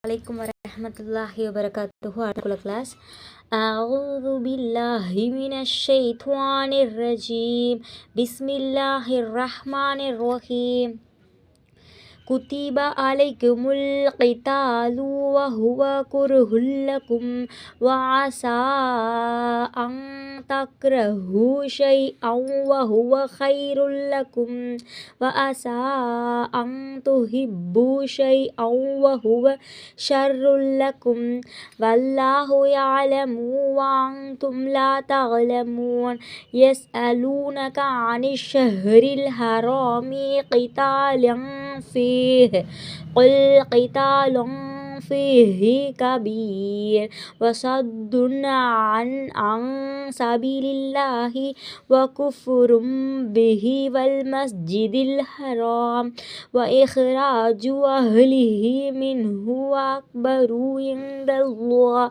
عليكم ورحمة الله وبركاته. Article class. أعوذ بالله من الشيطان الرجيم. بسم الله الرحمن الرحيم. كتب عليكم القتال وهو كره لكم وعسى أن تكرهوا شيئا وهو خير لكم وعسى أن تحبوا شيئا وهو شر لكم والله يعلم وأنتم لا تعلمون. يسألونك عن الشهر الحرام قتال فيه قل قتال فيه كبير وصد عن سبيل الله وكفر به والمسجد الحرام وإخراج أهله منه أكبر عند الله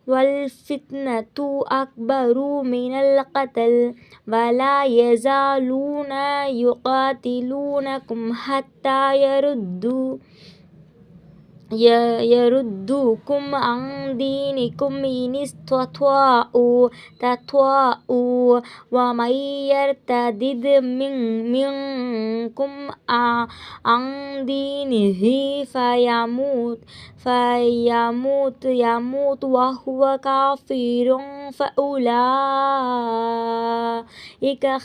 والفتنة أكبر من القتل ولا يزالون يقاتلونكم حتى يردوكم عن دينكم إن استطاعوا ومن يرتد منكم عن دينه فيموت وهو كافر فأولئك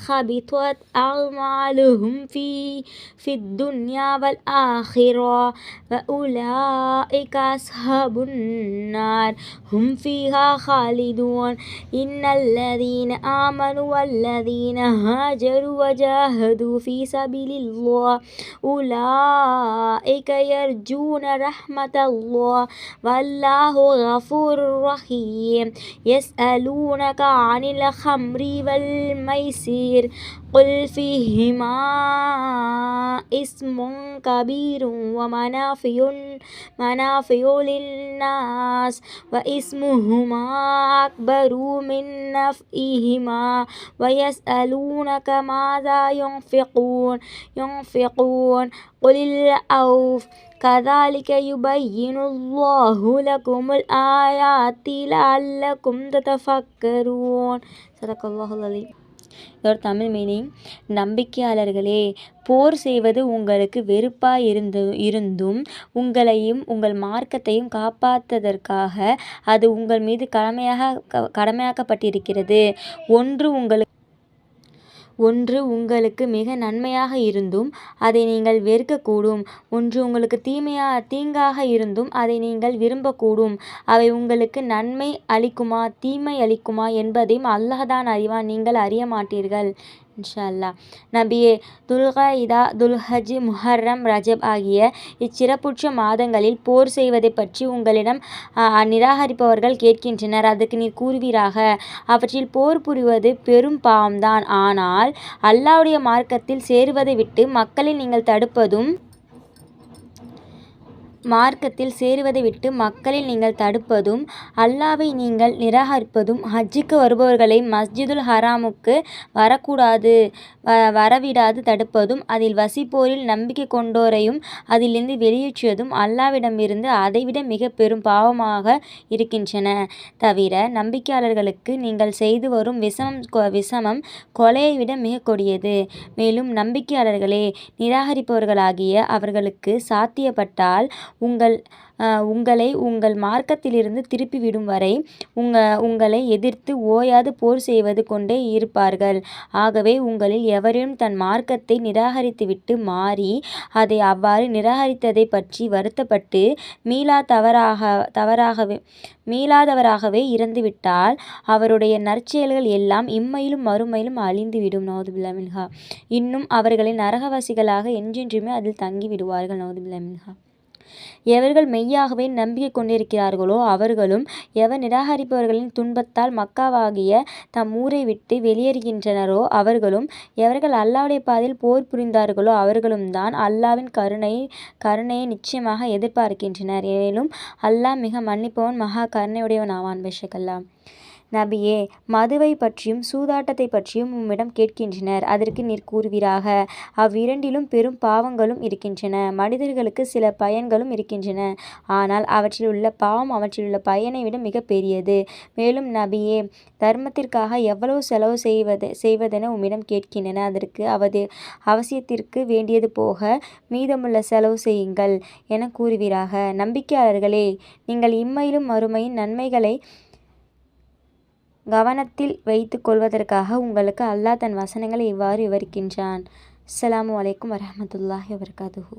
حبطت أعمالهم في الدنيا والآخرة وأولئك أصحاب النار هم فيها خالدون. إن الذين آمنوا والذين هاجروا وجاهدوا في سبيل الله أولئك يرجون رحمة الله والله غفور رحيم. يسألونك عن الخمر والميسر قل فيهما اسم كبير ومنافع للناس واسمهما أكبر من نفعهما ويسألونك ماذا ينفقون قل العفو كذلك يبين الله لكم الآيات لعلكم تتفكرون. صدق الله العظيم. இதோட Tamil meaning, நம்பிக்கையாளர்களே, போர் செய்வது உங்களுக்கு வெறுப்பாய் இருந்தும் உங்களையும் உங்கள் மார்க்கத்தையும் காப்பாற்றுவதற்காக அது உங்கள் மீது கடமையாக்கப்பட்டிருக்கிறது. ஒன்று உங்களுக்கு மிக நன்மையாக இருந்தும் அதை நீங்கள் வெறுக்கக்கூடும். ஒன்று உங்களுக்கு தீங்காக இருந்தும் அதை நீங்கள் விரும்பக்கூடும். அவை உங்களுக்கு நன்மை அளிக்குமா தீமை அளிக்குமா என்பதையும் அல்லாஹ் தான் அறிவான், நீங்கள் அறிய மாட்டீர்கள். இன்ஷா அல்லாஹ். நபியே, துல்கஇதா, துல்ஹஜ், முஹர்ரம், ரஜப் ஆகிய இச்சிறப்புற்ற மாதங்களில் போர் செய்வதை பற்றி உங்களிடம் நிராகரிப்பவர்கள் கேட்கின்றனர். அதற்கு நீர் கூறுவீராக, அவற்றில் போர் புரிவது பெரும் பாவம்தான். ஆனால் அல்லாஹ்வுடைய மார்க்கத்தில் சேருவதை விட்டு மக்களை நீங்கள் தடுப்பதும் அல்லாஹ்வை நீங்கள் நிராகரிப்பதும் ஹஜ்ஜுக்கு வருபவர்களை மஸ்ஜிதுல் ஹராமுக்கு வரவிடாது தடுப்பதும் அதில் வசிப்போரில் நம்பிக்கை கொண்டோரையும் அதிலிருந்து வெளியேற்றுவதும் அல்லாஹ்விடமிருந்து அதைவிட மிக பெரும் பாவமாக இருக்கின்றன. தவிர நம்பிக்கையாளர்களுக்கு நீங்கள் செய்து வரும் விஷமம் கொலையை விட மிக கொடியது. மேலும் நம்பிக்கையாளர்களே, நிராகரிப்பவர்களாகிய அவர்களுக்கு சாத்தியப்பட்டால் உங்களை உங்கள் மார்க்கத்திலிருந்து திருப்பிவிடும் வரை உங்களை எதிர்த்து ஓயாது போர் செய்து கொண்டே இருப்பார்கள். ஆகவே உங்களில் எவரேனும் தன் மார்க்கத்தை நிராகரித்துவிட்டு மாறி அதை அவ்வாறு நிராகரித்ததை பற்றி வருத்தப்பட்டு மீளாதவராகவே இறந்துவிட்டால் அவருடைய நற்செயல்கள் எல்லாம் இம்மையிலும் மறுமையிலும் அழிந்துவிடும். நவுதுபில்லாஹ் மின்ஹா. இன்னும் அவர்களை நரகவாசிகளாக என்றென்றுமே அதில் தங்கிவிடுவார்கள். நவுதுபில்லாஹ் மின்ஹா. எவர்கள் மெய்யாகவே நம்பிக்கை கொண்டிருக்கிறார்களோ அவர்களும் எவர் நிராகரிப்பவர்களின் துன்பத்தால் மக்காவாகிய தம் ஊரை விட்டு வெளியேறுகின்றனரோ அவர்களும் எவர்கள் அல்லாஹ்வுடைய பாதையில் போர் புரிந்தார்களோ அவர்களும் தான் அல்லாஹ்வின் கருணையை நிச்சயமாக எதிர்பார்க்கின்றனர். மேலும் அல்லாஹ் மிக மன்னிப்பவன் மகா கருணையுடையவன் ஆவான். பெஷக்கல்லா. நபியே, மதுவை பற்றியும் சூதாட்டத்தை பற்றியும் உம்மிடம் கேட்கின்றனர். அதற்கு நீர் கூறுவீராக, அவ்விரண்டிலும் பெரும் பாவங்களும் இருக்கின்றன. மனிதர்களுக்கு சில பயன்களும் இருக்கின்றன. ஆனால் அவற்றில் உள்ள பாவம் அவற்றிலுள்ள பயனை விட மிக பெரியது. மேலும் நபியே, தர்மத்திற்காக எவ்வளவு செலவு செய்வதென உம்மிடம் கேட்கின்றன. அதற்கு அவசியத்திற்கு வேண்டியது போக மீதமுள்ள செலவு செய்யுங்கள் என கூறுவீராக. நம்பிக்கையாளர்களே, நீங்கள் இம்மையிலும் மறுமையின் நன்மைகளை கவனத்தில் வைத்து கொள்வதற்காக உங்களுக்கு அல்லாஹ் தன் வசனங்களை இவ்வாறு விவரிக்கின்றான். அஸ்ஸலாமு அலைக்கும் வரஹ்மத்துல்லாஹி வபரகாத்துஹு.